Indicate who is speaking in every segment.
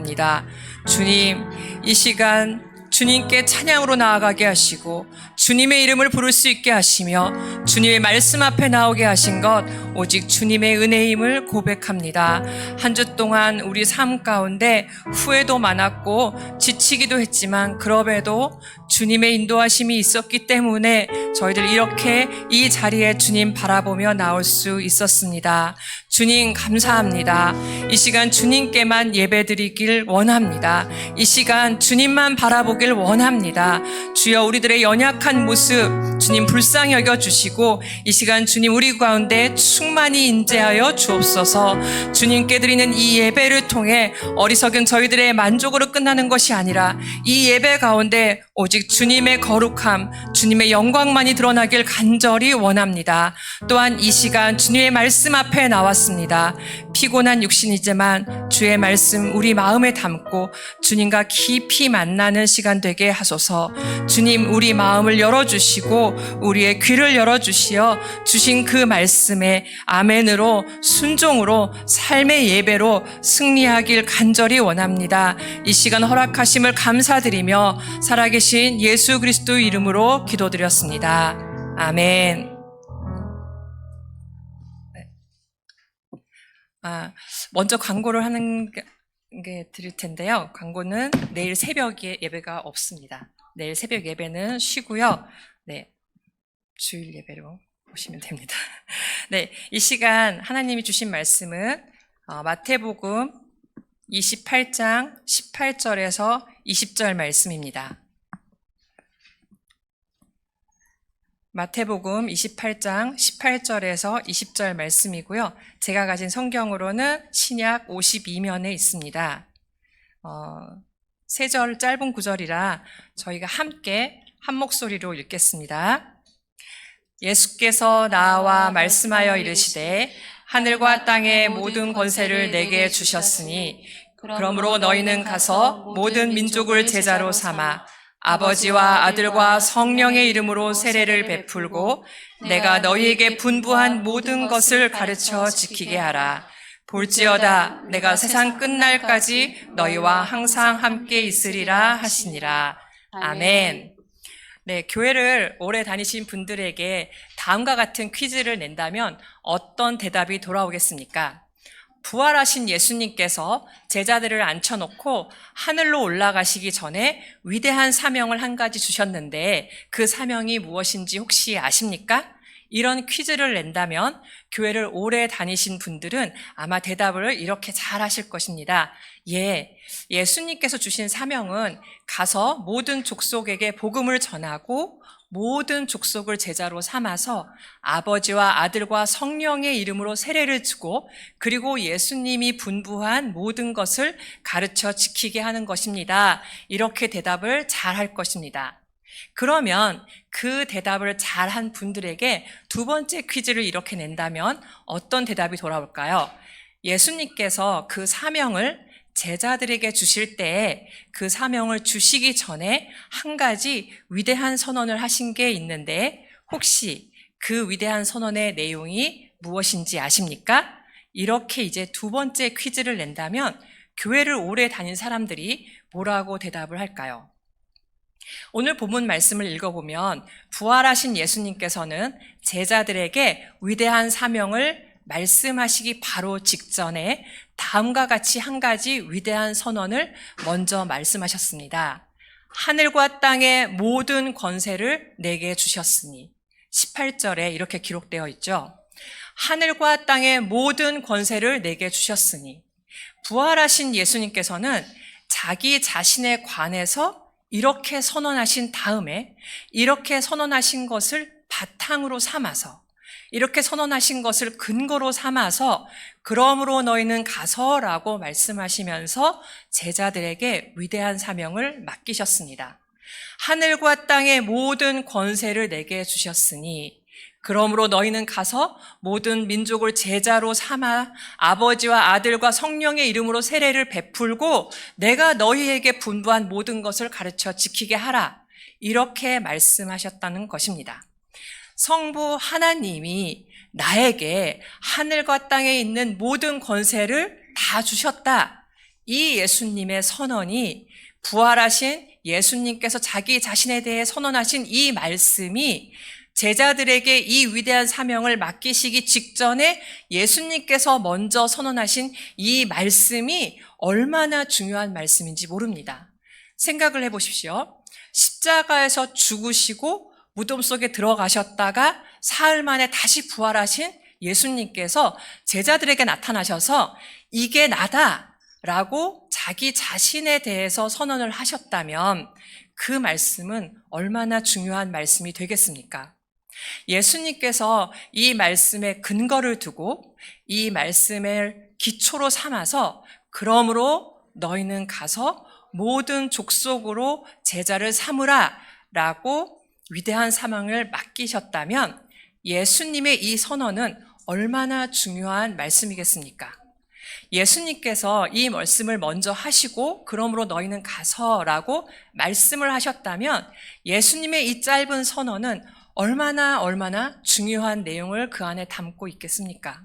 Speaker 1: 원합니다. 주님, 이 시간 주님께 찬양으로 나아가게 하시고 주님의 이름을 부를 수 있게 하시며 주님의 말씀 앞에 나오게 하신 것 오직 주님의 은혜임을 고백합니다. 한 주 동안 우리 삶 가운데 후회도 많았고 지치기도 했지만 그럼에도 주님의 인도하심이 있었기 때문에 저희들 이렇게 이 자리에 주님 바라보며 나올 수 있었습니다. 주님 감사합니다. 이 시간 주님께만 예배드리길 원합니다. 이 시간 주님만 바라보길 원합니다. 주여 우리들의 연약한 모습 주님 불쌍히 여겨주시고 이 시간 주님 우리 가운데 충만히 임재하여 주옵소서. 주님께 드리는 이 예배를 통해 어리석은 저희들의 만족으로 끝나는 것이 아니라 이 예배 가운데 오직 주님의 거룩함, 주님의 영광만이 드러나길 간절히 원합니다. 또한 이 시간 주님의 말씀 앞에 나왔습니다. 피곤한 육신이지만 주의 말씀 우리 마음에 담고 주님과 깊이 만나는 시간 되게 하소서. 주님 우리 마음을 열어주시고 우리의 귀를 열어주시어 주신 그 말씀에 아멘으로 순종으로 삶의 예배로 승리하길 간절히 원합니다. 이 시간 허락하심을 감사드리며 살아계신 예수 그리스도 이름으로 기도드렸습니다. 아멘. 먼저 광고를 하는 게 드릴 텐데요. 광고는 내일 새벽에 예배가 없습니다. 내일 새벽 예배는 쉬고요. 네, 주일 예배로 보시면 됩니다. 네, 이 시간 하나님이 주신 말씀은 마태복음 28장 18절에서 20절 말씀입니다. 마태복음 28장 18절에서 20절 말씀이고요. 제가 가진 성경으로는 신약 52면에 있습니다. 세 절 짧은 구절이라 저희가 함께 한 목소리로 읽겠습니다. 예수께서 나와 말씀하여 이르시되 하늘과 땅의 모든 권세를 내게 주셨으니 그러므로 너희는 가서 모든 민족을 제자로 삼아 아버지와 아들과 성령의 이름으로 세례를 베풀고 내가 너희에게 분부한 모든 것을 가르쳐 지키게 하라. 볼지어다 내가 세상 끝날까지 너희와 항상 함께 있으리라 하시니라. 아멘. 네, 교회를 오래 다니신 분들에게 다음과 같은 퀴즈를 낸다면 어떤 대답이 돌아오겠습니까? 부활하신 예수님께서 제자들을 앉혀놓고 하늘로 올라가시기 전에 위대한 사명을 한 가지 주셨는데 그 사명이 무엇인지 혹시 아십니까? 이런 퀴즈를 낸다면 교회를 오래 다니신 분들은 아마 대답을 이렇게 잘 하실 것입니다. 예수님께서 주신 사명은 가서 모든 족속에게 복음을 전하고 모든 족속을 제자로 삼아서 아버지와 아들과 성령의 이름으로 세례를 주고 그리고 예수님이 분부한 모든 것을 가르쳐 지키게 하는 것입니다. 이렇게 대답을 잘 할 것입니다. 그러면 그 대답을 잘한 분들에게 두 번째 퀴즈를 이렇게 낸다면 어떤 대답이 돌아올까요? 예수님께서 그 사명을 제자들에게 주실 때에 그 사명을 주시기 전에 한 가지 위대한 선언을 하신 게 있는데 혹시 그 위대한 선언의 내용이 무엇인지 아십니까? 이렇게 이제 두 번째 퀴즈를 낸다면 교회를 오래 다닌 사람들이 뭐라고 대답을 할까요? 오늘 본문 말씀을 읽어보면 부활하신 예수님께서는 제자들에게 위대한 사명을 말씀하시기 바로 직전에 다음과 같이 한 가지 위대한 선언을 먼저 말씀하셨습니다. 하늘과 땅의 모든 권세를 내게 주셨으니 18절에 이렇게 기록되어 있죠. 하늘과 땅의 모든 권세를 내게 주셨으니 부활하신 예수님께서는 자기 자신에 관해서 이렇게 선언하신 다음에 이렇게 선언하신 것을 바탕으로 삼아서 이렇게 선언하신 것을 근거로 삼아서 그러므로 너희는 가서라고 말씀하시면서 제자들에게 위대한 사명을 맡기셨습니다. 하늘과 땅의 모든 권세를 내게 주셨으니 그러므로 너희는 가서 모든 민족을 제자로 삼아 아버지와 아들과 성령의 이름으로 세례를 베풀고 내가 너희에게 분부한 모든 것을 가르쳐 지키게 하라. 이렇게 말씀하셨다는 것입니다. 성부 하나님이 나에게 하늘과 땅에 있는 모든 권세를 다 주셨다. 이 예수님의 선언이 부활하신 예수님께서 자기 자신에 대해 선언하신 이 말씀이 제자들에게 이 위대한 사명을 맡기시기 직전에 예수님께서 먼저 선언하신 이 말씀이 얼마나 중요한 말씀인지 모릅니다. 생각을 해보십시오. 십자가에서 죽으시고 무덤 속에 들어가셨다가 사흘 만에 다시 부활하신 예수님께서 제자들에게 나타나셔서 이게 나다라고 자기 자신에 대해서 선언을 하셨다면 그 말씀은 얼마나 중요한 말씀이 되겠습니까? 예수님께서 이 말씀에 근거를 두고 이 말씀을 기초로 삼아서 그러므로 너희는 가서 모든 족속으로 제자를 삼으라 라고 위대한 사명을 맡기셨다면 예수님의 이 선언은 얼마나 중요한 말씀이겠습니까? 예수님께서 이 말씀을 먼저 하시고 그러므로 너희는 가서라고 말씀을 하셨다면 예수님의 이 짧은 선언은 얼마나 중요한 내용을 그 안에 담고 있겠습니까?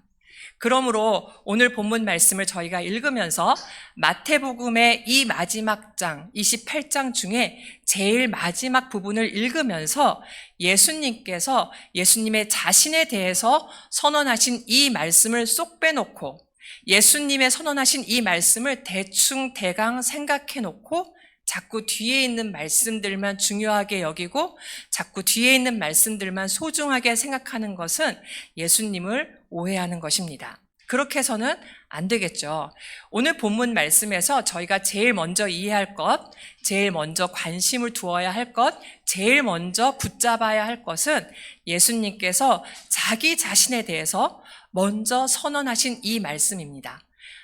Speaker 1: 그러므로 오늘 본문 말씀을 저희가 읽으면서 마태복음의 이 마지막 장, 28장 중에 제일 마지막 부분을 읽으면서 예수님께서 예수님의 자신에 대해서 선언하신 이 말씀을 쏙 빼놓고 예수님의 선언하신 이 말씀을 대충 대강 생각해 놓고 자꾸 뒤에 있는 말씀들만 중요하게 여기고 자꾸 뒤에 있는 말씀들만 소중하게 생각하는 것은 예수님을 오해하는 것입니다. 그렇게 해서는 안 되겠죠. 오늘 본문 말씀에서 저희가 제일 먼저 이해할 것, 제일 먼저 관심을 두어야 할 것, 제일 먼저 붙잡아야 할 것은 예수님께서 자기 자신에 대해서 먼저 선언하신 이 말씀입니다.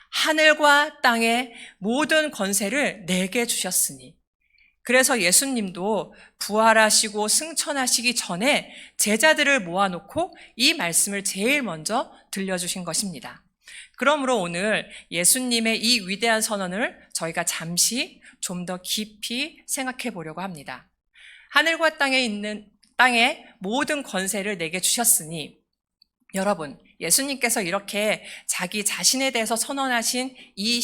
Speaker 1: 하늘과 땅의 모든 권세를 내게 주셨으니. 그래서 예수님도 부활하시고 승천하시기 전에 제자들을 모아놓고 이 말씀을 제일 먼저 들려주신 것입니다. 그러므로 오늘 예수님의 이 위대한 선언을 저희가 잠시 좀 더 깊이 생각해 보려고 합니다. 하늘과 땅의 모든 권세를 내게 주셨으니 여러분, 예수님께서 이렇게 자기 자신에 대해서 선언하신 이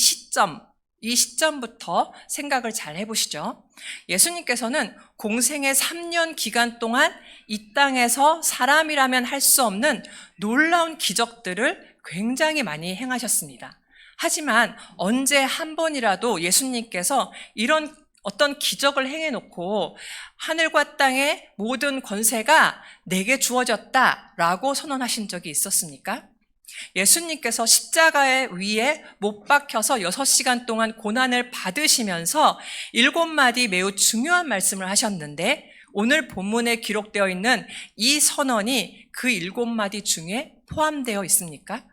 Speaker 1: 시점부터 생각을 잘 해보시죠. 예수님께서는 공생의 3년 기간 동안 이 땅에서 사람이라면 할 수 없는 놀라운 기적들을 굉장히 많이 행하셨습니다. 하지만 언제 한 번이라도 예수님께서 이런 어떤 기적을 행해놓고 하늘과 땅의 모든 권세가 내게 주어졌다라고 선언하신 적이 있었습니까? 예수님께서 십자가의 위에 못 박혀서 6시간 동안 고난을 받으시면서 7마디 매우 중요한 말씀을 하셨는데 오늘 본문에 기록되어 있는 이 선언이 그 7마디 중에 포함되어 있습니까?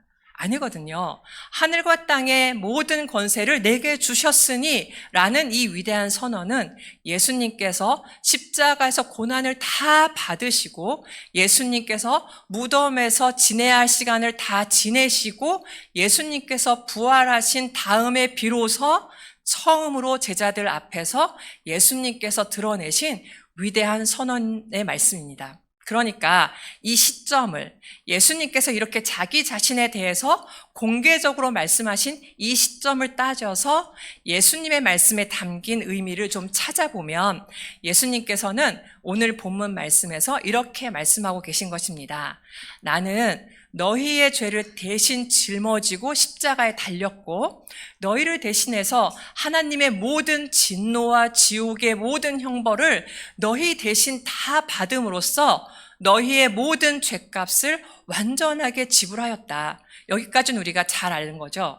Speaker 1: 아니거든요. 하늘과 땅의 모든 권세를 내게 주셨으니 라는 이 위대한 선언은 예수님께서 십자가에서 고난을 다 받으시고 예수님께서 무덤에서 지내야 할 시간을 다 지내시고 예수님께서 부활하신 다음에 비로소 처음으로 제자들 앞에서 예수님께서 드러내신 위대한 선언의 말씀입니다. 그러니까 이 시점을 예수님께서 이렇게 자기 자신에 대해서 공개적으로 말씀하신 이 시점을 따져서 예수님의 말씀에 담긴 의미를 좀 찾아보면 예수님께서는 오늘 본문 말씀에서 이렇게 말씀하고 계신 것입니다. 나는 너희의 죄를 대신 짊어지고 십자가에 달렸고 너희를 대신해서 하나님의 모든 진노와 지옥의 모든 형벌을 너희 대신 다 받음으로써 너희의 모든 죄값을 완전하게 지불하였다. 여기까지는 우리가 잘 아는 거죠.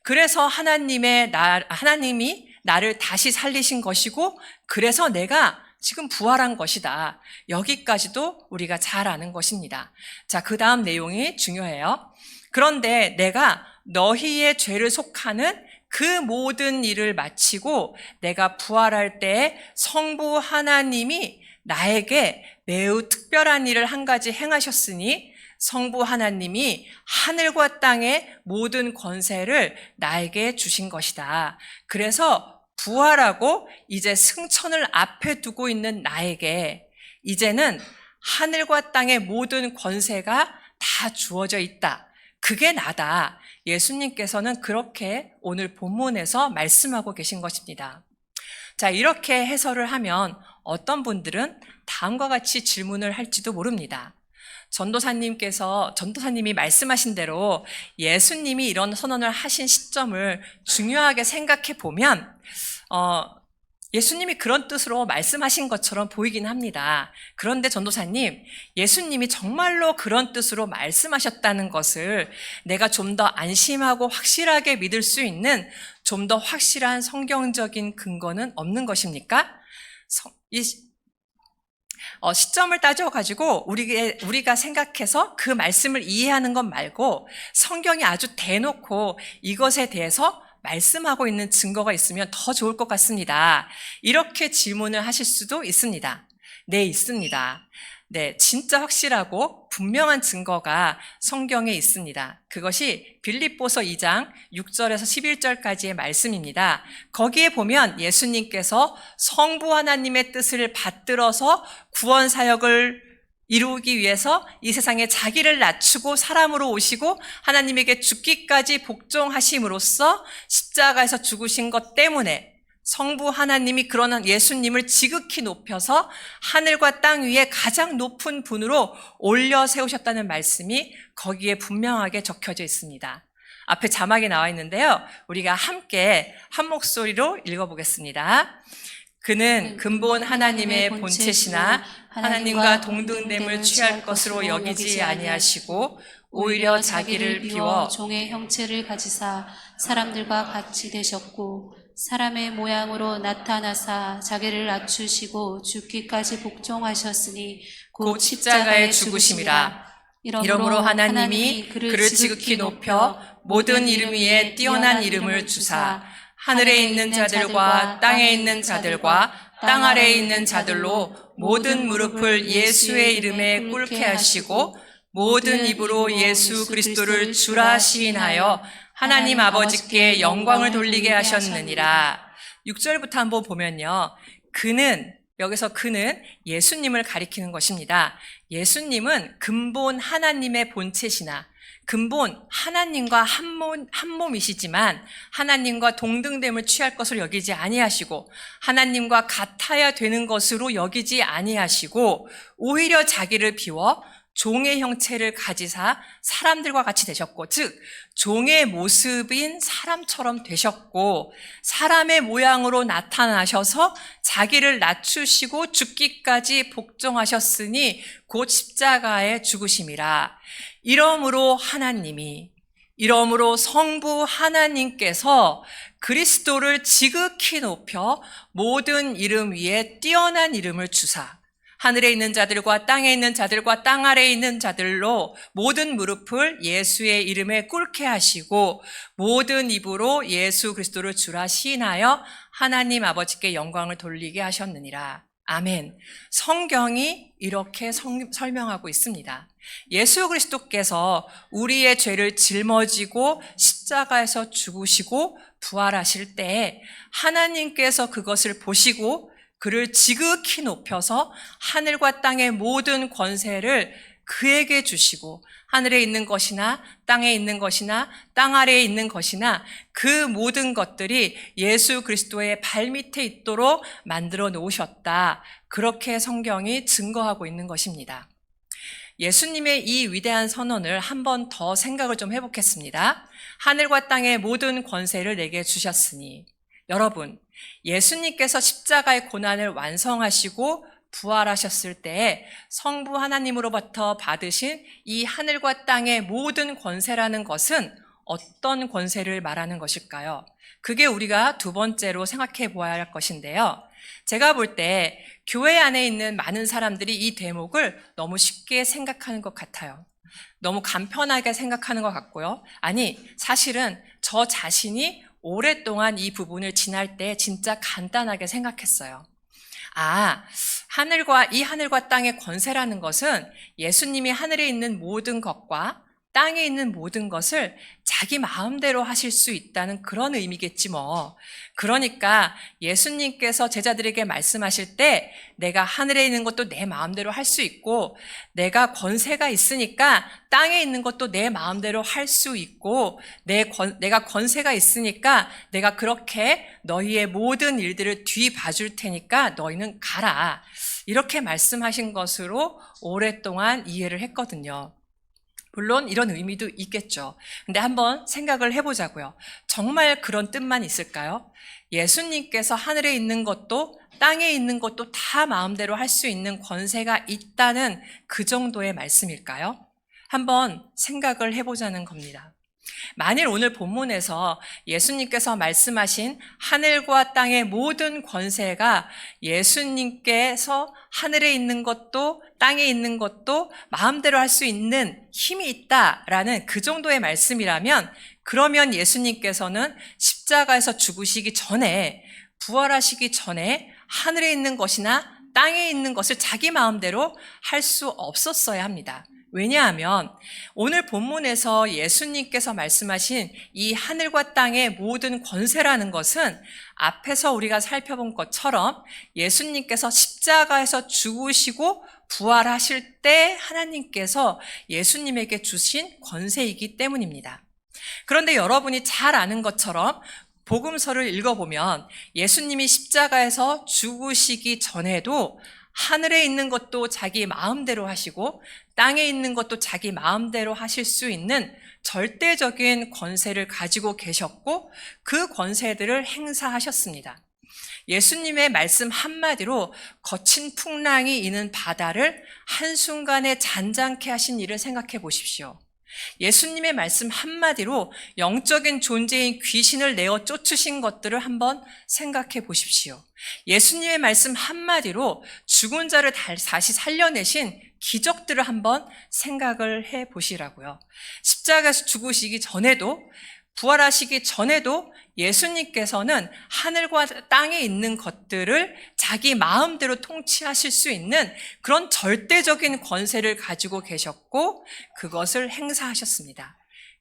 Speaker 1: 그래서 하나님이 나를 다시 살리신 것이고 그래서 내가 지금 부활한 것이다. 여기까지도 우리가 잘 아는 것입니다. 자, 그 다음 내용이 중요해요. 그런데 내가 너희의 죄를 속하는 그 모든 일을 마치고 내가 부활할 때 성부 하나님이 나에게 매우 특별한 일을 한 가지 행하셨으니 성부 하나님이 하늘과 땅의 모든 권세를 나에게 주신 것이다. 그래서 부활하고 이제 승천을 앞에 두고 있는 나에게 이제는 하늘과 땅의 모든 권세가 다 주어져 있다. 그게 나다. 예수님께서는 그렇게 오늘 본문에서 말씀하고 계신 것입니다. 자, 이렇게 해설을 하면 어떤 분들은 다음과 같이 질문을 할지도 모릅니다. 전도사님이 말씀하신 대로 예수님이 이런 선언을 하신 시점을 중요하게 생각해 보면, 예수님이 그런 뜻으로 말씀하신 것처럼 보이긴 합니다. 그런데 전도사님, 예수님이 정말로 그런 뜻으로 말씀하셨다는 것을 내가 좀 더 안심하고 확실하게 믿을 수 있는 좀 더 확실한 성경적인 근거는 없는 것입니까? 시점을 따져가지고 우리가 생각해서 그 말씀을 이해하는 것 말고 성경이 아주 대놓고 이것에 대해서 말씀하고 있는 증거가 있으면 더 좋을 것 같습니다. 이렇게 질문을 하실 수도 있습니다. 네, 있습니다. 네, 진짜 확실하고 분명한 증거가 성경에 있습니다. 그것이 빌립보서 2장 6절에서 11절까지의 말씀입니다. 거기에 보면 예수님께서 성부 하나님의 뜻을 받들어서 구원 사역을 이루기 위해서 이 세상에 자기를 낮추고 사람으로 오시고 하나님에게 죽기까지 복종하심으로써 십자가에서 죽으신 것 때문에 성부 하나님이 그러한 예수님을 지극히 높여서 하늘과 땅 위에 가장 높은 분으로 올려 세우셨다는 말씀이 거기에 분명하게 적혀져 있습니다. 앞에 자막이 나와 있는데요. 우리가 함께 한 목소리로 읽어보겠습니다. 그는 근본 하나님의 본체시나 하나님과 동등됨을 취할 것으로 여기지 아니하시고 오히려 자기를 비워
Speaker 2: 종의 형체를 가지사 사람들과 같이 되셨고 사람의 모양으로 나타나사 자기를 낮추시고 죽기까지 복종하셨으니 곧 십자가에 죽으심이라.
Speaker 1: 이러므로 하나님이 그를 지극히 높여 모든 이름 위에 뛰어난 이름을 주사 하늘에 있는 자들과 땅에 있는 자들과 땅 아래에 있는 자들로 모든 무릎을 예수의 이름에 꿇게 하시고 모든 입으로 예수 그리스도를 주라 시인하여 하나님 아버지께 영광을 돌리게 하셨느니라. 6절부터 한번 보면요. 여기서 그는 예수님을 가리키는 것입니다. 예수님은 근본 하나님의 본체시나 근본 하나님과 한 몸이시지만 하나님과 동등됨을 취할 것을 여기지 아니하시고 하나님과 같아야 되는 것으로 여기지 아니하시고 오히려 자기를 비워 종의 형체를 가지사 사람들과 같이 되셨고, 즉 종의 모습인 사람처럼 되셨고 사람의 모양으로 나타나셔서 자기를 낮추시고 죽기까지 복종하셨으니 곧 십자가에 죽으심이라. 이러므로 성부 하나님께서 그리스도를 지극히 높여 모든 이름 위에 뛰어난 이름을 주사 하늘에 있는 자들과 땅에 있는 자들과 땅 아래에 있는 자들로 모든 무릎을 예수의 이름에 꿇게 하시고 모든 입으로 예수 그리스도를 주라 시인하여 하나님 아버지께 영광을 돌리게 하셨느니라. 아멘. 성경이 이렇게 설명하고 있습니다. 예수 그리스도께서 우리의 죄를 짊어지고 십자가에서 죽으시고 부활하실 때 하나님께서 그것을 보시고 그를 지극히 높여서 하늘과 땅의 모든 권세를 그에게 주시고 하늘에 있는 것이나 땅에 있는 것이나 땅 아래에 있는 것이나 그 모든 것들이 예수 그리스도의 발밑에 있도록 만들어 놓으셨다. 그렇게 성경이 증거하고 있는 것입니다. 예수님의 이 위대한 선언을 한 번 더 생각을 좀 해보겠습니다. 하늘과 땅의 모든 권세를 내게 주셨으니. 여러분, 예수님께서 십자가의 고난을 완성하시고 부활하셨을 때 성부 하나님으로부터 받으신 이 하늘과 땅의 모든 권세라는 것은 어떤 권세를 말하는 것일까요? 그게 우리가 두 번째로 생각해 보아야 할 것인데요. 제가 볼 때 교회 안에 있는 많은 사람들이 이 대목을 너무 쉽게 생각하는 것 같아요. 너무 간편하게 생각하는 것 같고요. 아니, 사실은 저 자신이 오랫동안 이 부분을 지날 때 진짜 간단하게 생각했어요. 하늘과 땅의 권세라는 것은 예수님이 하늘에 있는 모든 것과 땅에 있는 모든 것을 자기 마음대로 하실 수 있다는 그런 의미겠지 뭐. 그러니까 예수님께서 제자들에게 말씀하실 때 내가 하늘에 있는 것도 내 마음대로 할 수 있고 내가 권세가 있으니까 땅에 있는 것도 내 마음대로 할 수 있고 내가 권세가 있으니까 내가 그렇게 너희의 모든 일들을 뒤봐줄 테니까 너희는 가라. 이렇게 말씀하신 것으로 오랫동안 이해를 했거든요. 물론 이런 의미도 있겠죠. 근데 한번 생각을 해보자고요. 정말 그런 뜻만 있을까요? 예수님께서 하늘에 있는 것도 땅에 있는 것도 다 마음대로 할 수 있는 권세가 있다는 그 정도의 말씀일까요? 한번 생각을 해보자는 겁니다. 만일 오늘 본문에서 예수님께서 말씀하신 하늘과 땅의 모든 권세가 예수님께서 하늘에 있는 것도 땅에 있는 것도 마음대로 할 수 있는 힘이 있다라는 그 정도의 말씀이라면 그러면 예수님께서는 십자가에서 죽으시기 전에 부활하시기 전에 하늘에 있는 것이나 땅에 있는 것을 자기 마음대로 할 수 없었어야 합니다. 왜냐하면 오늘 본문에서 예수님께서 말씀하신 이 하늘과 땅의 모든 권세라는 것은 앞에서 우리가 살펴본 것처럼 예수님께서 십자가에서 죽으시고 부활하실 때 하나님께서 예수님에게 주신 권세이기 때문입니다. 그런데 여러분이 잘 아는 것처럼 복음서를 읽어보면 예수님이 십자가에서 죽으시기 전에도 하늘에 있는 것도 자기 마음대로 하시고 땅에 있는 것도 자기 마음대로 하실 수 있는 절대적인 권세를 가지고 계셨고 그 권세들을 행사하셨습니다. 예수님의 말씀 한마디로 거친 풍랑이 있는 바다를 한순간에 잔잔케 하신 일을 생각해 보십시오. 예수님의 말씀 한마디로 영적인 존재인 귀신을 내어 쫓으신 것들을 한번 생각해 보십시오. 예수님의 말씀 한마디로 죽은 자를 다시 살려내신 기적들을 한번 생각을 해 보시라고요. 십자가에서 죽으시기 전에도 부활하시기 전에도 예수님께서는 하늘과 땅에 있는 것들을 자기 마음대로 통치하실 수 있는 그런 절대적인 권세를 가지고 계셨고 그것을 행사하셨습니다.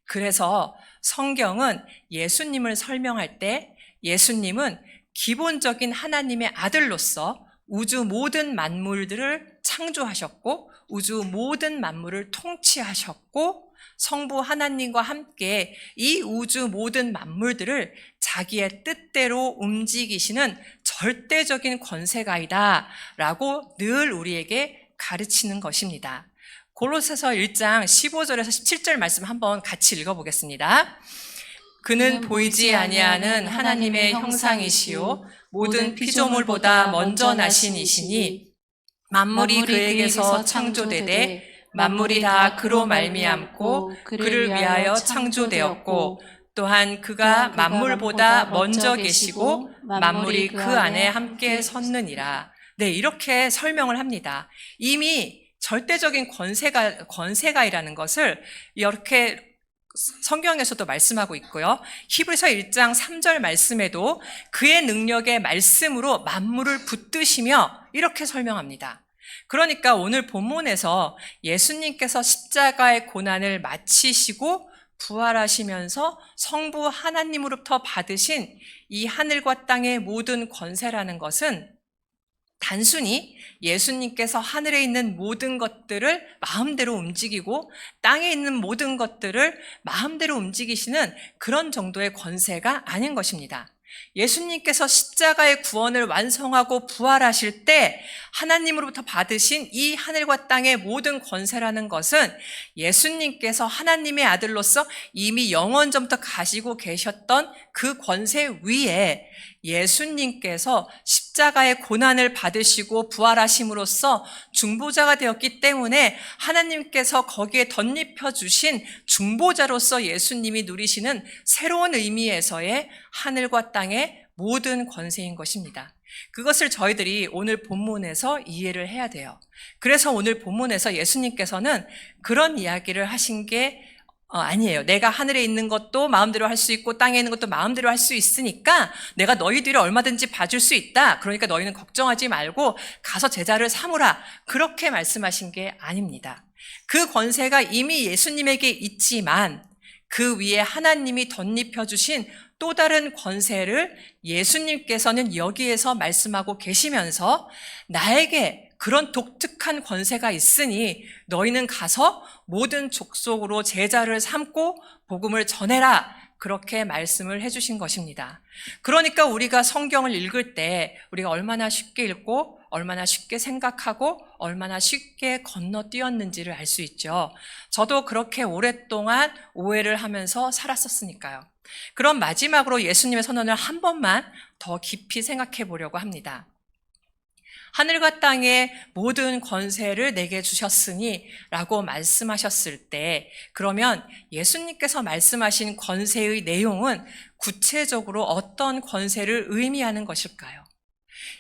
Speaker 1: 그래서 성경은 예수님을 설명할 때 예수님은 기본적인 하나님의 아들로서 우주 모든 만물들을 창조하셨고 우주 모든 만물을 통치하셨고 성부 하나님과 함께 이 우주 모든 만물들을 자기의 뜻대로 움직이시는 절대적인 권세가이다 라고 늘 우리에게 가르치는 것입니다. 골로새서 1장 15절에서 17절 말씀 한번 같이 읽어보겠습니다. 그는 보이지 아니하는 하나님의 형상이시요 모든 피조물보다 먼저 나신 이시니 만물이 그에게서 창조되되 만물이 다 그로 말미암고 그를 위하여 창조되었고 또한 그가 만물보다 먼저 계시고 만물이 그 안에 함께 섰느니라. 네, 이렇게 설명을 합니다. 이미 절대적인 권세가이라는 것을 이렇게 성경에서도 말씀하고 있고요. 히브리서 1장 3절 말씀에도 그의 능력의 말씀으로 만물을 붙드시며 이렇게 설명합니다. 그러니까 오늘 본문에서 예수님께서 십자가의 고난을 마치시고 부활하시면서 성부 하나님으로부터 받으신 이 하늘과 땅의 모든 권세라는 것은 단순히 예수님께서 하늘에 있는 모든 것들을 마음대로 움직이고 땅에 있는 모든 것들을 마음대로 움직이시는 그런 정도의 권세가 아닌 것입니다. 예수님께서 십자가의 구원을 완성하고 부활하실 때 하나님으로부터 받으신 이 하늘과 땅의 모든 권세라는 것은 예수님께서 하나님의 아들로서 이미 영원전부터 가지고 계셨던 그 권세 위에 예수님께서 십자가의 고난을 받으시고 부활하심으로써 중보자가 되었기 때문에 하나님께서 거기에 덧입혀 주신 중보자로서 예수님이 누리시는 새로운 의미에서의 하늘과 땅의 모든 권세인 것입니다. 그것을 저희들이 오늘 본문에서 이해를 해야 돼요. 그래서 오늘 본문에서 예수님께서는 그런 이야기를 하신 게 아니에요. 내가 하늘에 있는 것도 마음대로 할 수 있고 땅에 있는 것도 마음대로 할 수 있으니까 내가 너희들을 얼마든지 봐줄 수 있다. 그러니까 너희는 걱정하지 말고 가서 제자를 삼으라. 그렇게 말씀하신 게 아닙니다. 그 권세가 이미 예수님에게 있지만 그 위에 하나님이 덧입혀 주신 또 다른 권세를 예수님께서는 여기에서 말씀하고 계시면서 나에게 그런 독특한 권세가 있으니 너희는 가서 모든 족속으로 제자를 삼고 복음을 전해라. 그렇게 말씀을 해주신 것입니다. 그러니까 우리가 성경을 읽을 때 우리가 얼마나 쉽게 읽고 얼마나 쉽게 생각하고 얼마나 쉽게 건너뛰었는지를 알 수 있죠. 저도 그렇게 오랫동안 오해를 하면서 살았었으니까요. 그럼 마지막으로 예수님의 선언을 한 번만 더 깊이 생각해 보려고 합니다. 하늘과 땅의 모든 권세를 내게 주셨으니 라고 말씀하셨을 때 그러면 예수님께서 말씀하신 권세의 내용은 구체적으로 어떤 권세를 의미하는 것일까요?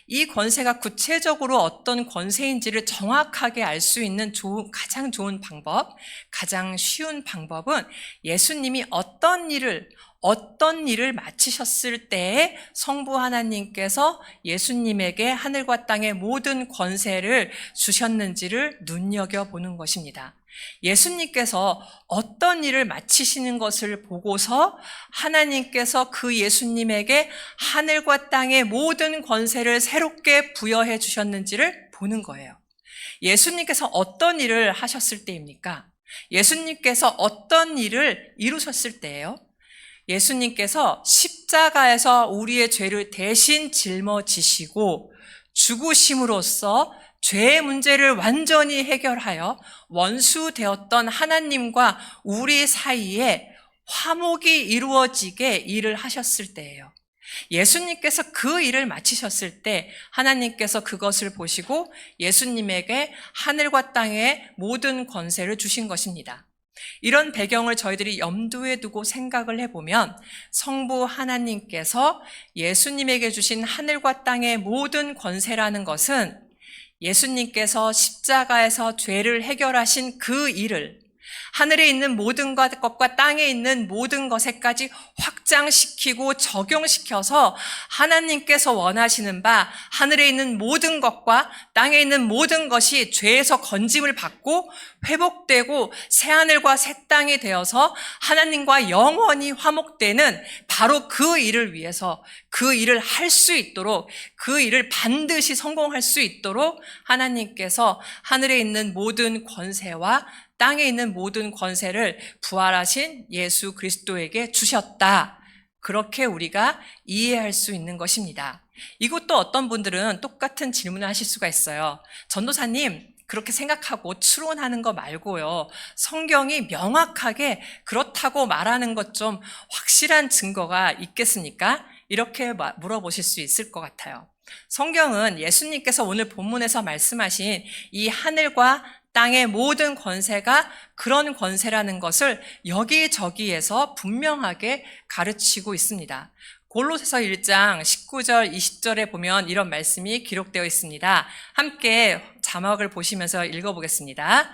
Speaker 1: 이 권세가 구체적으로 어떤 권세인지를 정확하게 알 수 있는 가장 좋은 방법, 가장 쉬운 방법은 예수님이 어떤 일을 마치셨을 때에 성부 하나님께서 예수님에게 하늘과 땅의 모든 권세를 주셨는지를 눈여겨보는 것입니다. 예수님께서 어떤 일을 마치시는 것을 보고서 하나님께서 그 예수님에게 하늘과 땅의 모든 권세를 새롭게 부여해 주셨는지를 보는 거예요. 예수님께서 어떤 일을 하셨을 때입니까? 예수님께서 어떤 일을 이루셨을 때예요? 예수님께서 십자가에서 우리의 죄를 대신 짊어지시고 죽으심으로써 죄의 문제를 완전히 해결하여 원수 되었던 하나님과 우리 사이에 화목이 이루어지게 일을 하셨을 때예요. 예수님께서 그 일을 마치셨을 때 하나님께서 그것을 보시고 예수님에게 하늘과 땅의 모든 권세를 주신 것입니다. 이런 배경을 저희들이 염두에 두고 생각을 해보면 성부 하나님께서 예수님에게 주신 하늘과 땅의 모든 권세라는 것은 예수님께서 십자가에서 죄를 해결하신 그 일을 하늘에 있는 모든 것과 땅에 있는 모든 것에까지 확장시키고 적용시켜서 하나님께서 원하시는 바 하늘에 있는 모든 것과 땅에 있는 모든 것이 죄에서 건짐을 받고 회복되고 새하늘과 새 땅이 되어서 하나님과 영원히 화목되는 바로 그 일을 위해서 그 일을 할 수 있도록 그 일을 반드시 성공할 수 있도록 하나님께서 하늘에 있는 모든 권세와 땅에 있는 모든 권세를 부활하신 예수 그리스도에게 주셨다. 그렇게 우리가 이해할 수 있는 것입니다. 이것도 어떤 분들은 똑같은 질문을 하실 수가 있어요. 전도사님, 그렇게 생각하고 추론하는 거 말고요. 성경이 명확하게 그렇다고 말하는 것 좀 확실한 증거가 있겠습니까? 이렇게 물어보실 수 있을 것 같아요. 성경은 예수님께서 오늘 본문에서 말씀하신 이 하늘과 땅의 모든 권세가 그런 권세라는 것을 여기저기에서 분명하게 가르치고 있습니다. 골로새서 1장 19절 20절에 보면 이런 말씀이 기록되어 있습니다. 함께 자막을 보시면서 읽어보겠습니다.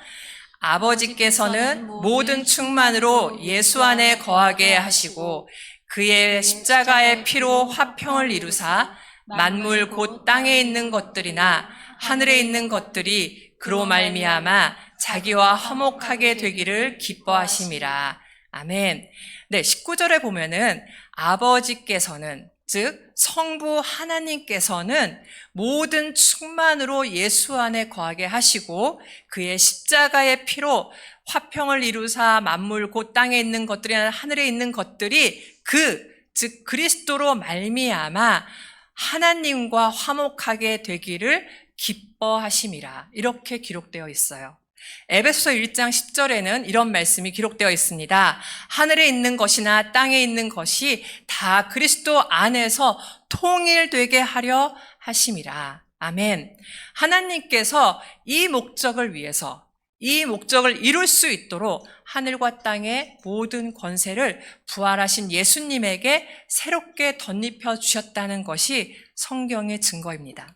Speaker 1: 아버지께서는 모든 충만으로 예수 안에 거하게 하시고 그의 십자가의 피로 화평을 이루사 만물 곧 땅에 있는 것들이나 하늘에 있는 것들이 그로 말미암아 자기와 화목하게 되기를 기뻐하심이라. 아멘. 네, 19절에 보면은 아버지께서는 즉 성부 하나님께서는 모든 충만으로 예수 안에 거하게 하시고 그의 십자가의 피로 화평을 이루사 만물 곧 땅에 있는 것들이나 하늘에 있는 것들이 즉 그리스도로 말미암아 하나님과 화목하게 되기를 기뻐하심이라. 이렇게 기록되어 있어요. 에베소서 1장 10절에는 이런 말씀이 기록되어 있습니다. 하늘에 있는 것이나 땅에 있는 것이 다 그리스도 안에서 통일되게 하려 하심이라. 아멘. 하나님께서 이 목적을 위해서 이 목적을 이룰 수 있도록 하늘과 땅의 모든 권세를 부활하신 예수님에게 새롭게 덧입혀 주셨다는 것이 성경의 증거입니다.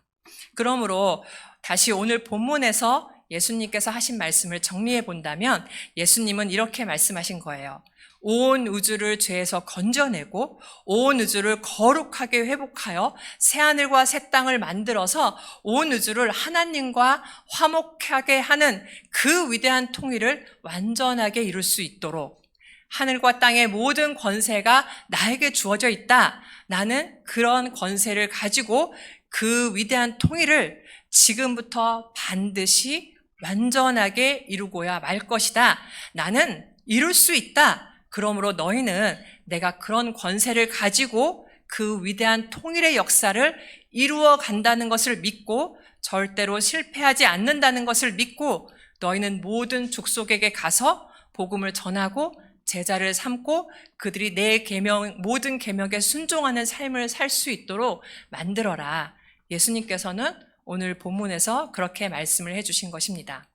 Speaker 1: 그러므로 다시 오늘 본문에서 예수님께서 하신 말씀을 정리해 본다면 예수님은 이렇게 말씀하신 거예요. 온 우주를 죄에서 건져내고 온 우주를 거룩하게 회복하여 새하늘과 새 땅을 만들어서 온 우주를 하나님과 화목하게 하는 그 위대한 통일을 완전하게 이룰 수 있도록 하늘과 땅의 모든 권세가 나에게 주어져 있다. 나는 그런 권세를 가지고 그 위대한 통일을 지금부터 반드시 완전하게 이루고야 말 것이다. 나는 이룰 수 있다. 그러므로 너희는 내가 그런 권세를 가지고 그 위대한 통일의 역사를 이루어 간다는 것을 믿고 절대로 실패하지 않는다는 것을 믿고 너희는 모든 족속에게 가서 복음을 전하고 제자를 삼고 그들이 내 계명, 모든 계명에 순종하는 삶을 살 수 있도록 만들어라. 예수님께서는 오늘 본문에서 그렇게 말씀을 해주신 것입니다.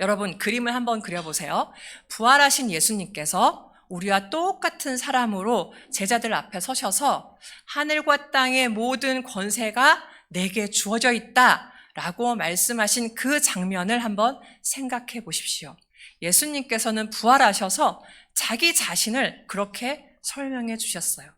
Speaker 1: 여러분, 그림을 한번 그려보세요. 부활하신 예수님께서 우리와 똑같은 사람으로 제자들 앞에 서셔서 하늘과 땅의 모든 권세가 내게 주어져 있다라고 말씀하신 그 장면을 한번 생각해 보십시오. 예수님께서는 부활하셔서 자기 자신을 그렇게 설명해 주셨어요.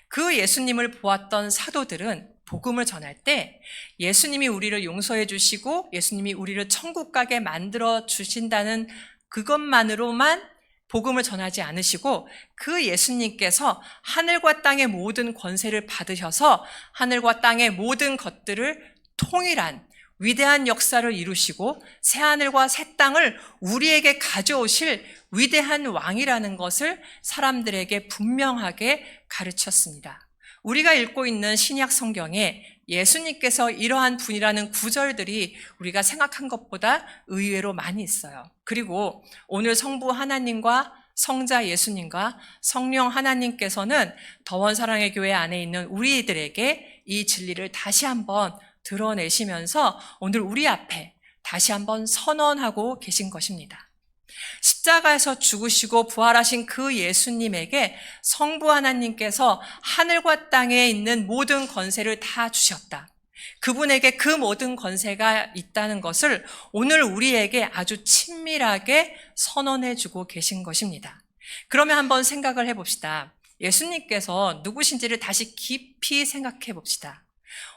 Speaker 1: 그 예수님을 보았던 사도들은 복음을 전할 때 예수님이 우리를 용서해 주시고 예수님이 우리를 천국 가게 만들어 주신다는 그것만으로만 복음을 전하지 않으시고 그 예수님께서 하늘과 땅의 모든 권세를 받으셔서 하늘과 땅의 모든 것들을 통일한 위대한 역사를 이루시고 새하늘과 새 땅을 우리에게 가져오실 위대한 왕이라는 것을 사람들에게 분명하게 가르쳤습니다. 우리가 읽고 있는 신약 성경에 예수님께서 이러한 분이라는 구절들이 우리가 생각한 것보다 의외로 많이 있어요. 그리고 오늘 성부 하나님과 성자 예수님과 성령 하나님께서는 더원 사랑의 교회 안에 있는 우리들에게 이 진리를 다시 한번 드러내시면서 오늘 우리 앞에 다시 한번 선언하고 계신 것입니다. 십자가에서 죽으시고 부활하신 그 예수님에게 성부 하나님께서 하늘과 땅에 있는 모든 권세를 다 주셨다. 그분에게 그 모든 권세가 있다는 것을 오늘 우리에게 아주 친밀하게 선언해 주고 계신 것입니다. 그러면 한번 생각을 해봅시다. 예수님께서 누구신지를 다시 깊이 생각해 봅시다.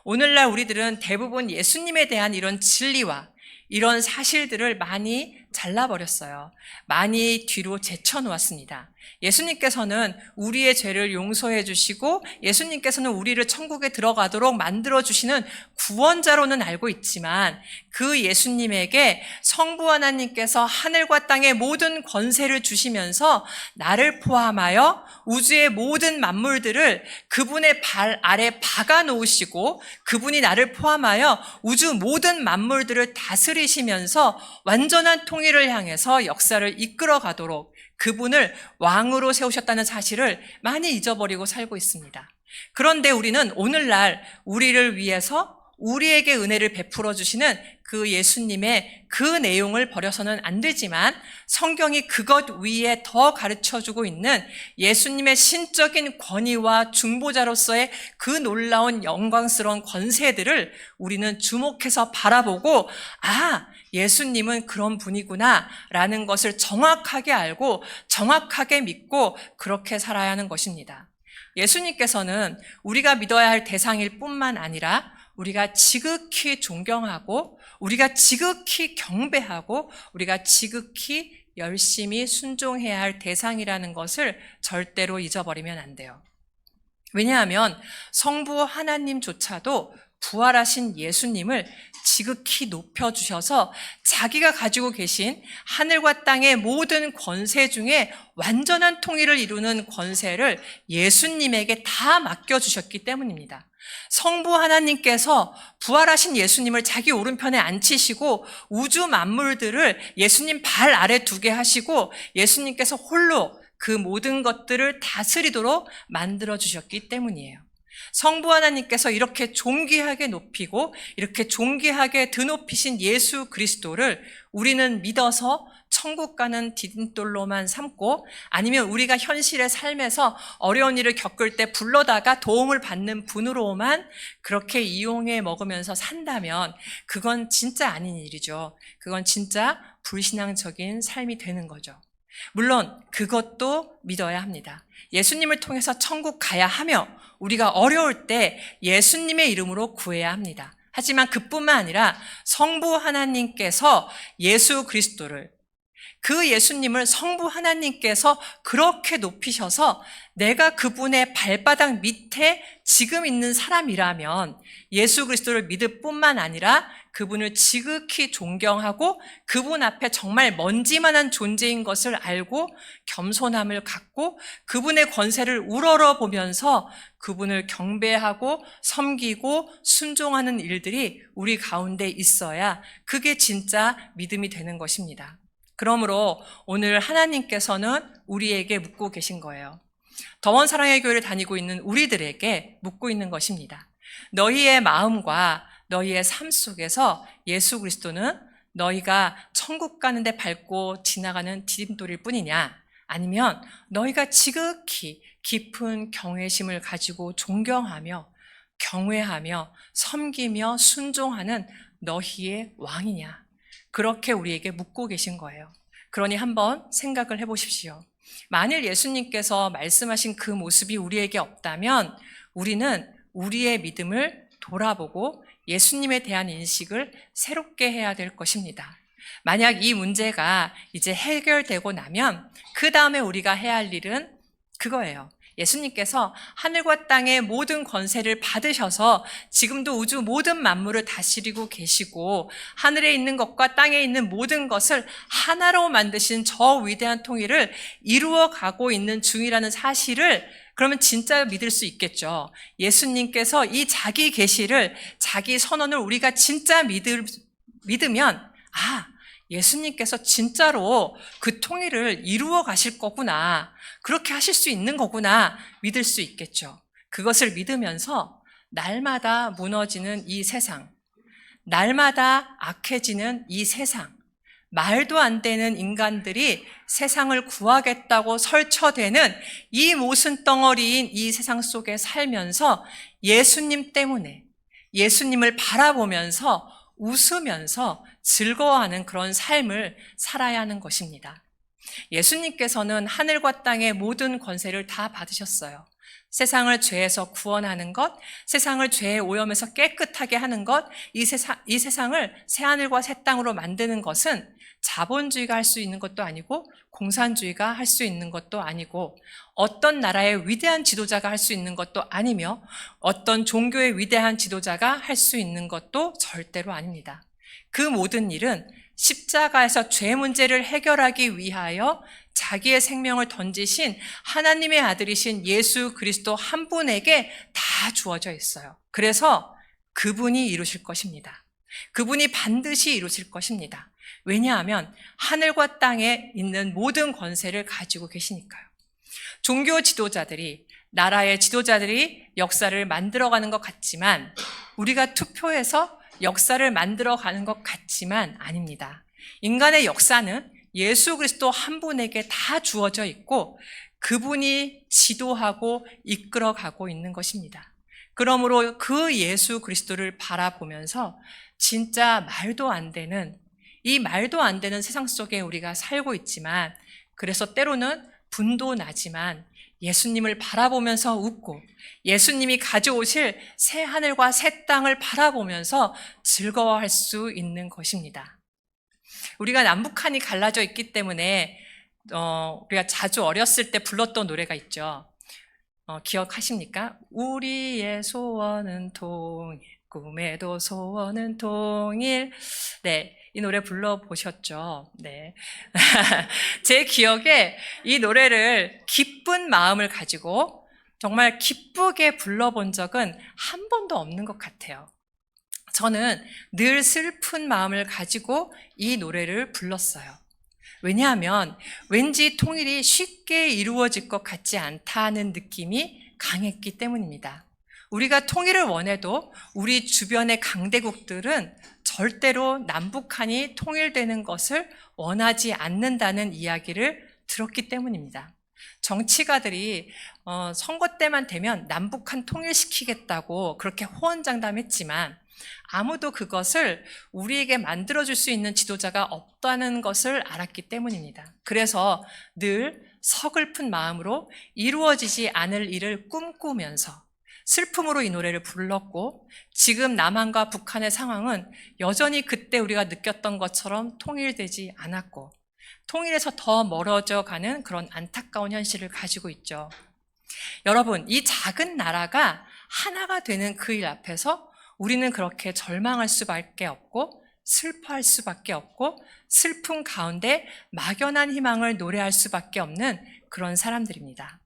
Speaker 1: 오늘날 우리들은 대부분 예수님에 대한 이런 진리와 이런 사실들을 많이 잘라버렸어요. 많이 뒤로 제쳐놓았습니다. 예수님께서는 우리의 죄를 용서해 주시고 예수님께서는 우리를 천국에 들어가도록 만들어주시는 구원자로는 알고 있지만 그 예수님에게 성부 하나님께서 하늘과 땅의 모든 권세를 주시면서 나를 포함하여 우주의 모든 만물들을 그분의 발 아래 박아 놓으시고 그분이 나를 포함하여 우주 모든 만물들을 다스리시면서 완전한 통일을 향해서 역사를 이끌어 가도록 그분을 왕으로 세우셨다는 사실을 많이 잊어버리고 살고 있습니다. 그런데 우리는 오늘날 우리를 위해서 우리에게 은혜를 베풀어 주시는 그 예수님의 그 내용을 버려서는 안 되지만 성경이 그것 위에 더 가르쳐주고 있는 예수님의 신적인 권위와 중보자로서의 그 놀라운 영광스러운 권세들을 우리는 주목해서 바라보고 예수님은 그런 분이구나 라는 것을 정확하게 알고 정확하게 믿고 그렇게 살아야 하는 것입니다. 예수님께서는 우리가 믿어야 할 대상일 뿐만 아니라 우리가 지극히 존경하고 우리가 지극히 경배하고 우리가 지극히 열심히 순종해야 할 대상이라는 것을 절대로 잊어버리면 안 돼요. 왜냐하면 성부 하나님조차도 부활하신 예수님을 지극히 높여주셔서 자기가 가지고 계신 하늘과 땅의 모든 권세 중에 완전한 통일을 이루는 권세를 예수님에게 다 맡겨주셨기 때문입니다. 성부 하나님께서 부활하신 예수님을 자기 오른편에 앉히시고 우주 만물들을 예수님 발 아래 두게 하시고 예수님께서 홀로 그 모든 것들을 다스리도록 만들어주셨기 때문이에요. 성부 하나님께서 이렇게 존귀하게 높이고 이렇게 존귀하게 드높이신 예수 그리스도를 우리는 믿어서 천국 가는 디딤돌로만 삼고 아니면 우리가 현실의 삶에서 어려운 일을 겪을 때 불러다가 도움을 받는 분으로만 그렇게 이용해 먹으면서 산다면 그건 진짜 아닌 일이죠. 그건 진짜 불신앙적인 삶이 되는 거죠. 물론 그것도 믿어야 합니다. 예수님을 통해서 천국 가야 하며 우리가 어려울 때 예수님의 이름으로 구해야 합니다. 하지만 그뿐만 아니라 성부 하나님께서 예수 그리스도를 그 예수님을 성부 하나님께서 그렇게 높이셔서 내가 그분의 발바닥 밑에 지금 있는 사람이라면 예수 그리스도를 믿을 뿐만 아니라 그분을 지극히 존경하고 그분 앞에 정말 먼지만한 존재인 것을 알고 겸손함을 갖고 그분의 권세를 우러러 보면서 그분을 경배하고 섬기고 순종하는 일들이 우리 가운데 있어야 그게 진짜 믿음이 되는 것입니다. 그러므로 오늘 하나님께서는 우리에게 묻고 계신 거예요. 더원 사랑의 교회를 다니고 있는 우리들에게 묻고 있는 것입니다. 너희의 마음과 너희의 삶 속에서 예수 그리스도는 너희가 천국 가는데 밟고 지나가는 디딤돌일 뿐이냐? 아니면 너희가 지극히 깊은 경외심을 가지고 존경하며 경외하며 섬기며 순종하는 너희의 왕이냐? 그렇게 우리에게 묻고 계신 거예요. 그러니 한번 생각을 해보십시오. 만일 예수님께서 말씀하신 그 모습이 우리에게 없다면 우리는 우리의 믿음을 돌아보고 예수님에 대한 인식을 새롭게 해야 될 것입니다. 만약 이 문제가 이제 해결되고 나면 그 다음에 우리가 해야 할 일은 그거예요. 예수님께서 하늘과 땅의 모든 권세를 받으셔서 지금도 우주 모든 만물을 다스리고 계시고 하늘에 있는 것과 땅에 있는 모든 것을 하나로 만드신 저 위대한 통일을 이루어 가고 있는 중이라는 사실을 그러면 진짜 믿을 수 있겠죠. 예수님께서 이 자기 계시를 자기 선언을 우리가 진짜 믿으면 예수님께서 진짜로 그 통일을 이루어 가실 거구나. 그렇게 하실 수 있는 거구나. 믿을 수 있겠죠. 그것을 믿으면서 날마다 무너지는 이 세상, 날마다 악해지는 이 세상, 말도 안 되는 인간들이 세상을 구하겠다고 설쳐대는 이 모순덩어리인 이 세상 속에 살면서 예수님 때문에 예수님을 바라보면서 웃으면서 즐거워하는 그런 삶을 살아야 하는 것입니다. 예수님께서는 하늘과 땅의 모든 권세를 다 받으셨어요. 세상을 죄에서 구원하는 것, 세상을 죄의 오염에서 깨끗하게 하는 것, 이 세상을 새하늘과 새 땅으로 만드는 것은 자본주의가 할 수 있는 것도 아니고 공산주의가 할 수 있는 것도 아니고 어떤 나라의 위대한 지도자가 할 수 있는 것도 아니며 어떤 종교의 위대한 지도자가 할 수 있는 것도 절대로 아닙니다. 그 모든 일은 십자가에서 죄 문제를 해결하기 위하여 자기의 생명을 던지신 하나님의 아들이신 예수 그리스도 한 분에게 다 주어져 있어요. 그래서 그분이 이루실 것입니다. 그분이 반드시 이루실 것입니다. 왜냐하면 하늘과 땅에 있는 모든 권세를 가지고 계시니까요. 종교 지도자들이, 나라의 지도자들이 역사를 만들어가는 것 같지만 우리가 투표해서 역사를 만들어가는 것 같지만 아닙니다. 인간의 역사는 예수 그리스도 한 분에게 다 주어져 있고 그분이 지도하고 이끌어가고 있는 것입니다. 그러므로 그 예수 그리스도를 바라보면서 진짜 말도 안 되는 이 말도 안 되는 세상 속에 우리가 살고 있지만 그래서 때로는 분도 나지만 예수님을 바라보면서 웃고 예수님이 가져오실 새 하늘과 새 땅을 바라보면서 즐거워할 수 있는 것입니다. 우리가 남북한이 갈라져 있기 때문에 우리가 자주 어렸을 때 불렀던 노래가 있죠. 기억하십니까? 우리의 소원은 통일, 꿈에도 소원은 통일. 네. 이 노래 불러보셨죠? 네. 제 기억에 이 노래를 기쁜 마음을 가지고 정말 기쁘게 불러본 적은 한 번도 없는 것 같아요. 저는 늘 슬픈 마음을 가지고 이 노래를 불렀어요. 왜냐하면 왠지 통일이 쉽게 이루어질 것 같지 않다는 느낌이 강했기 때문입니다. 우리가 통일을 원해도 우리 주변의 강대국들은 절대로 남북한이 통일되는 것을 원하지 않는다는 이야기를 들었기 때문입니다. 정치가들이 선거 때만 되면 남북한 통일시키겠다고 그렇게 호언장담했지만 아무도 그것을 우리에게 만들어줄 수 있는 지도자가 없다는 것을 알았기 때문입니다. 그래서 늘 서글픈 마음으로 이루어지지 않을 일을 꿈꾸면서 슬픔으로 이 노래를 불렀고, 지금 남한과 북한의 상황은 여전히 그때 우리가 느꼈던 것처럼 통일되지 않았고 통일에서 더 멀어져 가는 그런 안타까운 현실을 가지고 있죠. 여러분, 이 작은 나라가 하나가 되는 그 일 앞에서 우리는 그렇게 절망할 수밖에 없고 슬퍼할 수밖에 없고 슬픔 가운데 막연한 희망을 노래할 수밖에 없는 그런 사람들입니다.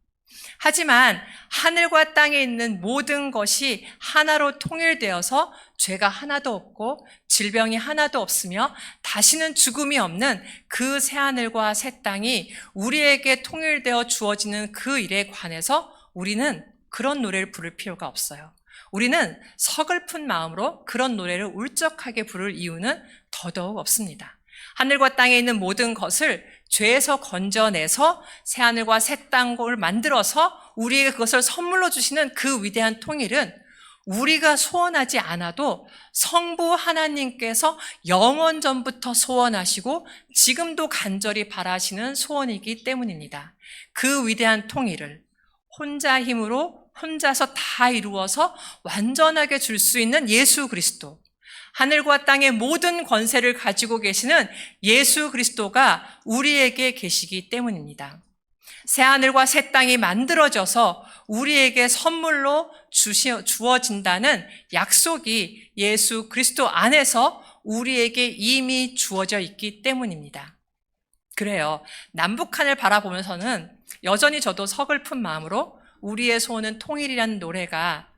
Speaker 1: 하지만 하늘과 땅에 있는 모든 것이 하나로 통일되어서 죄가 하나도 없고 질병이 하나도 없으며 다시는 죽음이 없는 그 새하늘과 새 땅이 우리에게 통일되어 주어지는 그 일에 관해서 우리는 그런 노래를 부를 필요가 없어요. 우리는 서글픈 마음으로 그런 노래를 울적하게 부를 이유는 더더욱 없습니다. 하늘과 땅에 있는 모든 것을 죄에서 건져내서 새하늘과 새 땅을 만들어서 우리에게 그것을 선물로 주시는 그 위대한 통일은 우리가 소원하지 않아도 성부 하나님께서 영원 전부터 소원하시고 지금도 간절히 바라시는 소원이기 때문입니다. 그 위대한 통일을 혼자 힘으로 혼자서 다 이루어서 완전하게 줄 수 있는 예수 그리스도, 하늘과 땅의 모든 권세를 가지고 계시는 예수 그리스도가 우리에게 계시기 때문입니다. 새하늘과 새 땅이 만들어져서 우리에게 선물로 주어진다는 약속이 예수 그리스도 안에서 우리에게 이미 주어져 있기 때문입니다. 그래요. 남북한을 바라보면서는 여전히 저도 서글픈 마음으로 우리의 소원은 통일이라는 노래가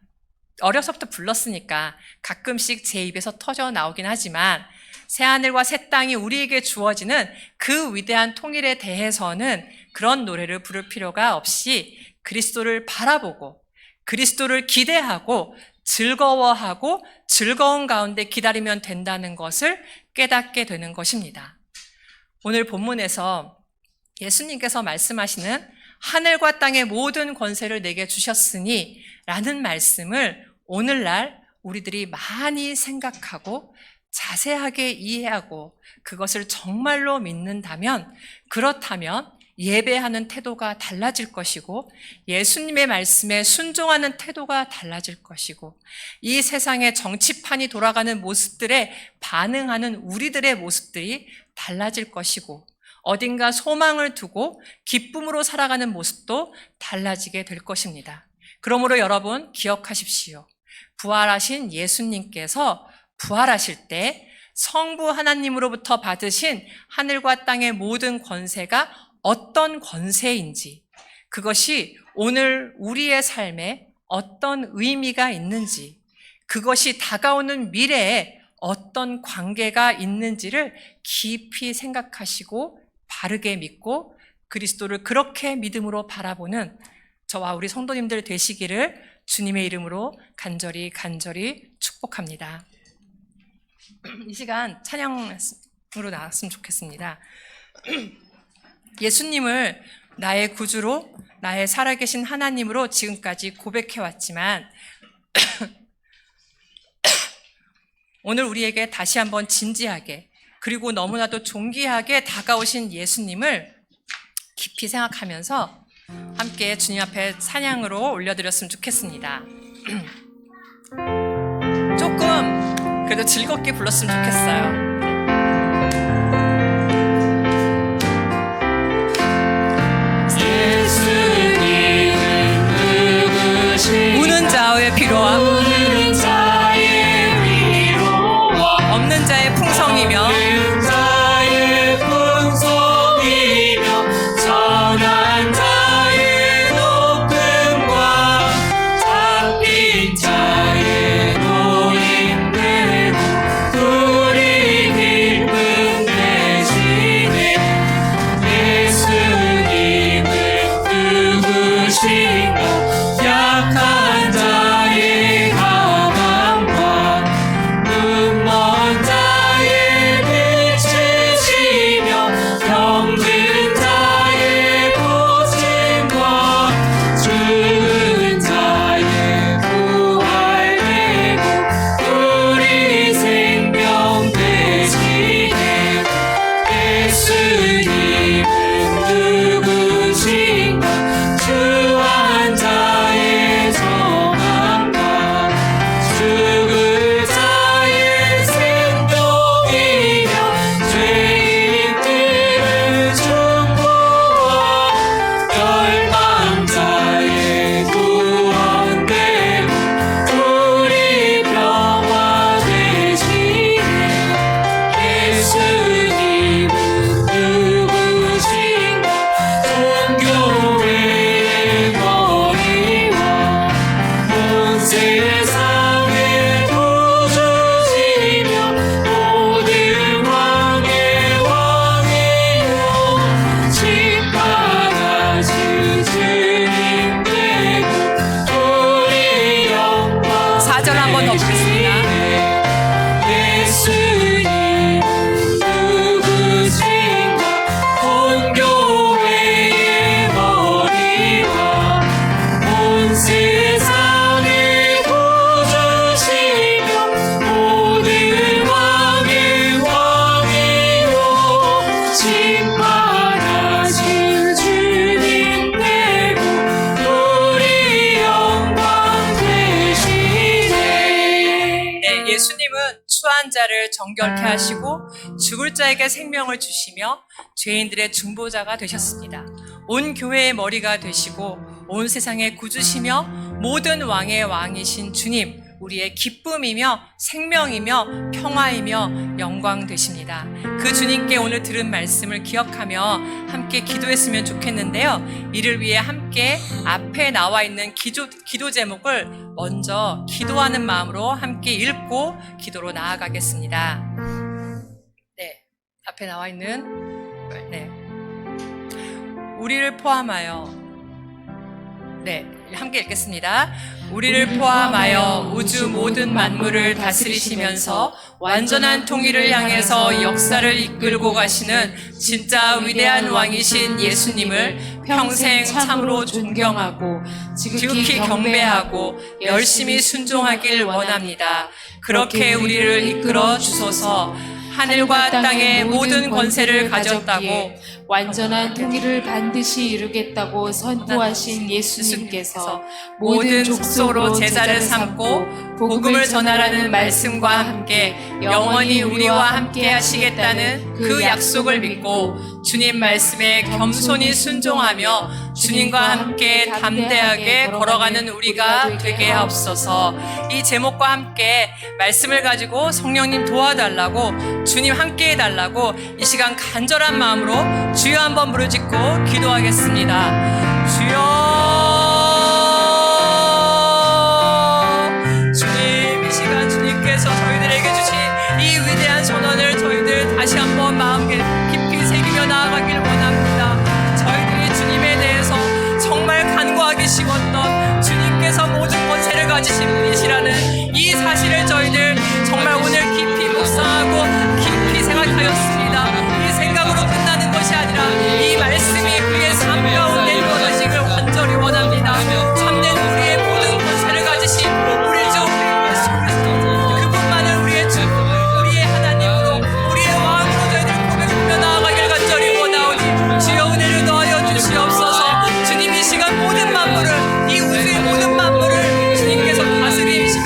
Speaker 1: 어려서부터 불렀으니까 가끔씩 제 입에서 터져 나오긴 하지만 새하늘과 새 땅이 우리에게 주어지는 그 위대한 통일에 대해서는 그런 노래를 부를 필요가 없이 그리스도를 바라보고 그리스도를 기대하고 즐거워하고 즐거운 가운데 기다리면 된다는 것을 깨닫게 되는 것입니다. 오늘 본문에서 예수님께서 말씀하시는 하늘과 땅의 모든 권세를 내게 주셨으니 라는 말씀을 오늘날 우리들이 많이 생각하고 자세하게 이해하고 그것을 정말로 믿는다면, 그렇다면 예배하는 태도가 달라질 것이고 예수님의 말씀에 순종하는 태도가 달라질 것이고 이 세상의 정치판이 돌아가는 모습들에 반응하는 우리들의 모습들이 달라질 것이고 어딘가 소망을 두고 기쁨으로 살아가는 모습도 달라지게 될 것입니다. 그러므로 여러분 기억하십시오. 부활하신 예수님께서 부활하실 때 성부 하나님으로부터 받으신 하늘과 땅의 모든 권세가 어떤 권세인지, 그것이 오늘 우리의 삶에 어떤 의미가 있는지, 그것이 다가오는 미래에 어떤 관계가 있는지를 깊이 생각하시고 바르게 믿고 그리스도를 그렇게 믿음으로 바라보는 저와 우리 성도님들 되시기를 주님의 이름으로 간절히 축복합니다. 이 시간 찬양으로 나왔으면 좋겠습니다. 예수님을 나의 구주로, 나의 살아계신 하나님으로 지금까지 고백해왔지만 오늘 우리에게 다시 한번 진지하게 그리고 너무나도 존귀하게 다가오신 예수님을 깊이 생각하면서 함께 주님 앞에 찬양으로 올려드렸으면 좋겠습니다. 조금 그래도 즐겁게 불렀으면 좋겠어요. 우는 자의 피로와 없는 자의 풍성이며
Speaker 3: 선한 자의 높음과 잡힌 자의 노임대로 우리
Speaker 1: 4절 한번 더 보겠습니다.
Speaker 3: 예수님 누구신가 온 교회의 머리와 온 세상을 구주시며 모든 왕의 왕이요 심판하실 주님 되고 우리 영광 되시네.
Speaker 1: 네, 예수님은 추한 자를 정결케 하시고 죽을 자에게 생명을 주시며 죄인들의 중보자가 되셨습니다. 온 교회의 머리가 되시고 온 세상의 구주시며 모든 왕의 왕이신 주님, 우리의 기쁨이며 생명이며 평화이며 영광 되십니다. 그 주님께 오늘 들은 말씀을 기억하며 함께 기도했으면 좋겠는데요. 이를 위해 함께 앞에 나와 있는 기도 제목을 먼저 기도하는 마음으로 함께 읽고 기도로 나아가겠습니다. 네, 앞에 나와 있는 우리를 포함하여 함께 읽겠습니다. 우리를 포함하여 우주 모든 만물을 다스리시면서 완전한 통일을 향해서 역사를 이끌고 가시는 진짜 위대한 왕이신 예수님을 평생 참으로 존경하고 지극히 경배하고 열심히 순종하길 원합니다. 그렇게 우리를 이끌어 주소서. 하늘과 땅의 모든 권세를 가졌다고
Speaker 4: 완전한 통일을 반드시 이루겠다고 선포하신 예수님께서 모든 족속으로 제자를 삼고 복음을 전하라는 말씀과 함께 영원히 우리와 함께 하시겠다는 그 약속을 믿고 주님 말씀에 겸손히 순종하며 주님과 함께 담대하게 걸어가는 우리가 되게 하옵소서. 이 제목과 함께 말씀을 가지고 성령님 도와달라고, 주님 함께 해달라고 이 시간 간절한 마음으로 주여 한번 부르짖고 기도하겠습니다. 주여, 주님 이 시간 주님께서 저희들에게 주신 이 위대한 선언을 저희들 다시 한번 마음 깊이 새기며 나아가길 원합니다. 저희들이 주님에 대해서 정말 간구하기 쉬웠던 주님께서 모든 권세를 가지신 분이시라는 이 사실을 저희들 정말 오늘 깊이 묵상하고 깊이 생각하였습니다. 이 생각으로 끝나는 것이 아니라 이 말씀이 우리의 삶 가운데 이루어지기를 간절히 원합니다. 참된 우리의 모든 권세를 가지신 우리 주 예수 그리스도, 그분만을 우리의 주, 우리의 하나님으로, 우리의 왕으로 저희들 고백하며 나아가길 간절히 원하오니 주여 은혜를 더하여 주시옵소서. 주님 이 시간 모든 만물을, 이 우주의 모든 만물을 주님께서 다스리시며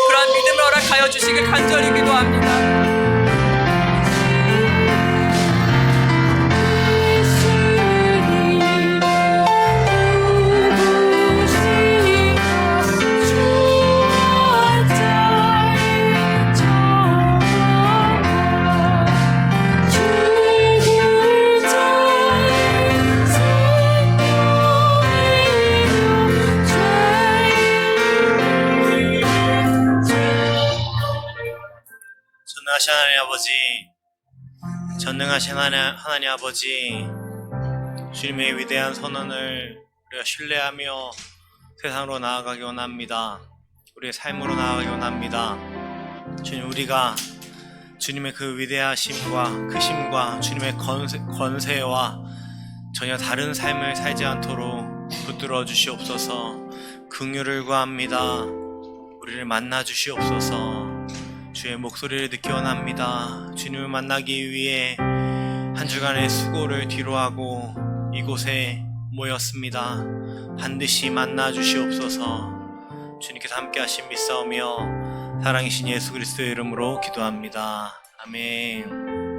Speaker 4: 그러한 믿음을 허락하여 주시길 간절히 기도합니다.
Speaker 5: 전능하신 하나님 아버지, 주님의 위대한 선언을 우리가 신뢰하며 세상으로 나아가기 원합니다. 우리의 삶으로 나아가기 원합니다. 주님, 우리가 주님의 그 위대하심과 크심과 주님의 권세와 전혀 다른 삶을 살지 않도록 붙들어 주시옵소서. 긍휼을 구합니다. 우리를 만나 주시옵소서. 주의 목소리를 듣기 원합니다. 주님을 만나기 위해 한 주간의 수고를 뒤로하고 이곳에 모였습니다. 반드시 만나 주시옵소서. 주님께서 함께 하신 믿사오며 사랑이신 예수 그리스도의 이름으로 기도합니다. 아멘.